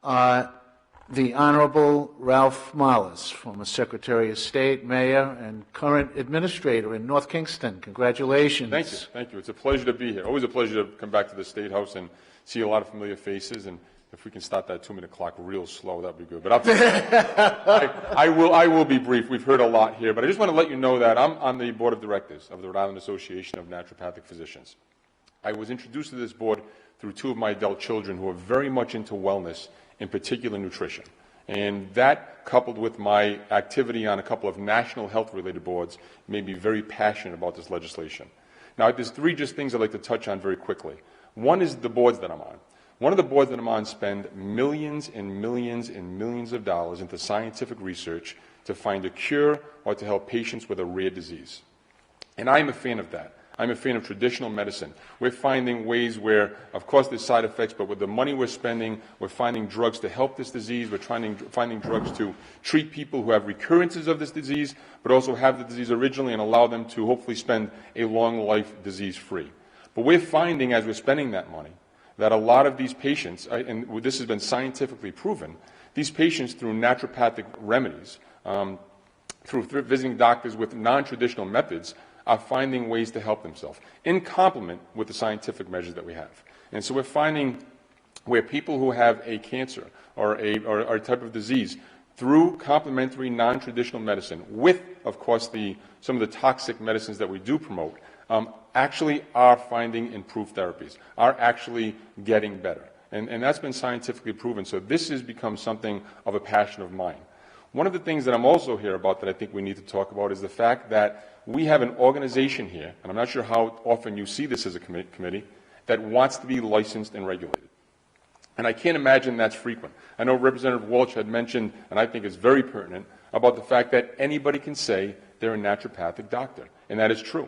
The Honorable Ralph Marlis, former Secretary of State, Mayor, and current Administrator in North Kingston. Congratulations. Thank you. Thank you. It's a pleasure to be here. Always a pleasure to come back to the State House and see a lot of familiar faces. And if we can start that 2-minute clock real slow, that would be good. But I will be brief. We've heard a lot here. But I just want to let you know that I'm on the Board of Directors of the Rhode Island Association of Naturopathic Physicians. I was introduced to this board through 2 of my adult children who are very much into wellness, in particular nutrition. And that, coupled with my activity on a couple of national health-related boards, made me very passionate about this legislation. Now, there's 3 just things I'd like to touch on very quickly. One is the boards that I'm on. One of the boards that I'm on spend millions and millions and millions of dollars into scientific research to find a cure or to help patients with a rare disease. And I'm a fan of that. I'm a fan of traditional medicine. We're finding ways where, of course, there's side effects, but with the money we're spending, we're finding drugs to help this disease. We're finding drugs to treat people who have recurrences of this disease, but also have the disease originally and allow them to hopefully spend a long life disease-free. But we're finding, as we're spending that money, that a lot of these patients, and this has been scientifically proven, these patients through naturopathic remedies, through visiting doctors with non-traditional methods, are finding ways to help themselves in complement with the scientific measures that we have. And so we're finding where people who have a cancer or a type of disease, through complementary non-traditional medicine, with, of course, some of the toxic medicines that we do promote, actually are finding improved therapies, are actually getting better. And that's been scientifically proven. So this has become something of a passion of mine. One of the things that I'm also here about that I think we need to talk about is the fact that we have an organization here, and I'm not sure how often you see this as a committee, that wants to be licensed and regulated. And I can't imagine that's frequent. I know Representative Walsh had mentioned, and I think it's very pertinent, about the fact that anybody can say they're a naturopathic doctor, and that is true.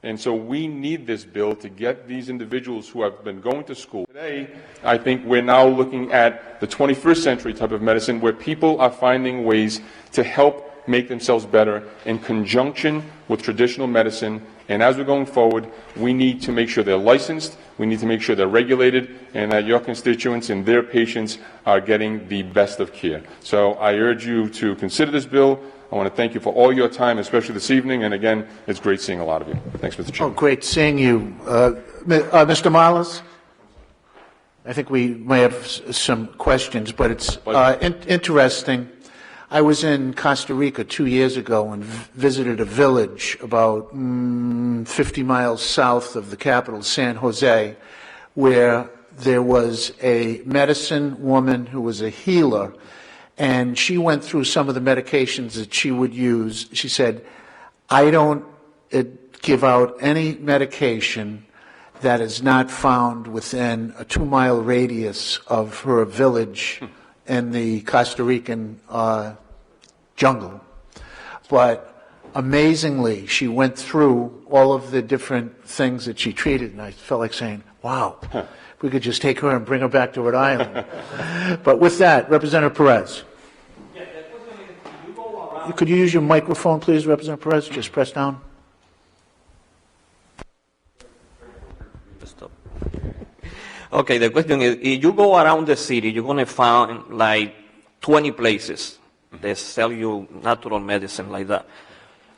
And so we need this bill to get these individuals who have been going to school. Today, I think we're now looking at the 21st century type of medicine where people are finding ways to help make themselves better in conjunction with traditional medicine. And as we're going forward, we need to make sure they're licensed, we need to make sure they're regulated, and that your constituents and their patients are getting the best of care. So I urge you to consider this bill. I want to thank you for all your time, especially this evening. And again, it's great seeing a lot of you. Thanks, Mr. Chairman. Oh, great seeing you. Mr. Marlis? I think we may have some questions, but it's interesting. I was in Costa Rica 2 years ago and visited a village about 50 miles south of the capital, San Jose, where there was a medicine woman who was a healer, and she went through some of the medications that she would use. She said, I don't give out any medication that is not found within a 2-mile radius of her village in the Costa Rican jungle. But amazingly, she went through all of the different things that she treated, and I felt like saying, wow, if we could just take her and bring her back to Rhode Island. But with that, Representative Perez. Yeah, the question is, you go around... Could you use your microphone, please, Representative Perez? Just press down. Stop. Okay, the question is, if you go around the city, you're going to find like 20 places that sell you natural medicine like that.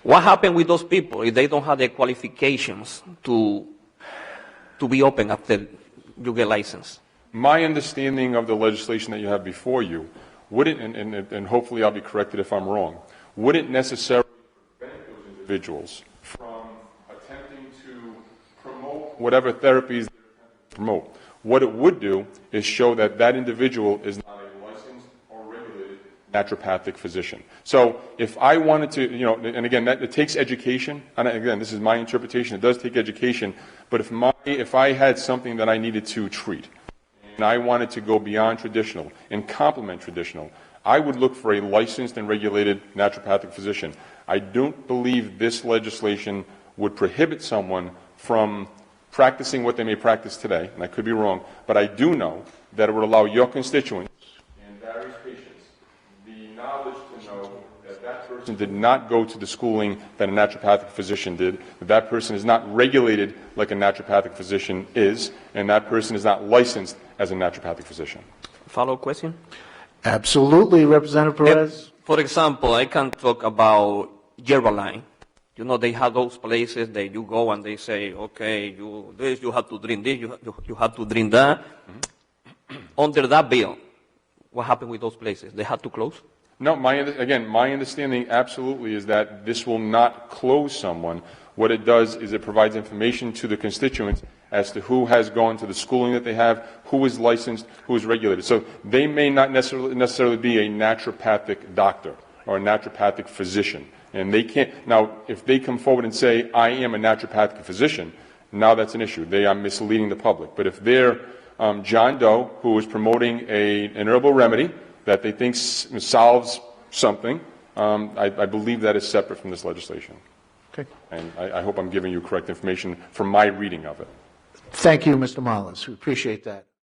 What happened with those people if they don't have the qualifications to be open after you get licensed? My understanding of the legislation that you have before you wouldn't, and hopefully I'll be corrected if I'm wrong, wouldn't necessarily prevent those individuals from attempting to promote whatever therapies they're attempting to promote. What it would do is show that that individual is not a licensed or regulated naturopathic physician. So if I wanted to, and again, it takes education, and again, this is my interpretation, it does take education, but if I had something that I needed to treat, and I wanted to go beyond traditional and complement traditional, I would look for a licensed and regulated naturopathic physician. I don't believe this legislation would prohibit someone from practicing what they may practice today, and I could be wrong, but I do know that it would allow your constituents and various patients the knowledge to know that that person did not go to the schooling that a naturopathic physician did, that that person is not regulated like a naturopathic physician is, and that person is not licensed as a naturopathic physician. Follow-up question? Absolutely, Representative Perez. For example, I can talk about Yerbaline. You know, they have those places that you go and they say, okay, you have to drink this, you have to drink that. Under that bill, what happened with those places? They had to close? No, my understanding absolutely is that this will not close someone. What it does is it provides information to the constituents as to who has gone to the schooling that they have, who is licensed, who is regulated. So they may not necessarily be a naturopathic doctor or a naturopathic physician. And they can't, now, if they come forward and say, I am a naturopathic physician, now that's an issue. They are misleading the public. But if they're John Doe, who is promoting an herbal remedy that they think solves something, I believe that is separate from this legislation. Okay. And I hope I'm giving you correct information from my reading of it. Thank you, Mr. Morales. We appreciate that.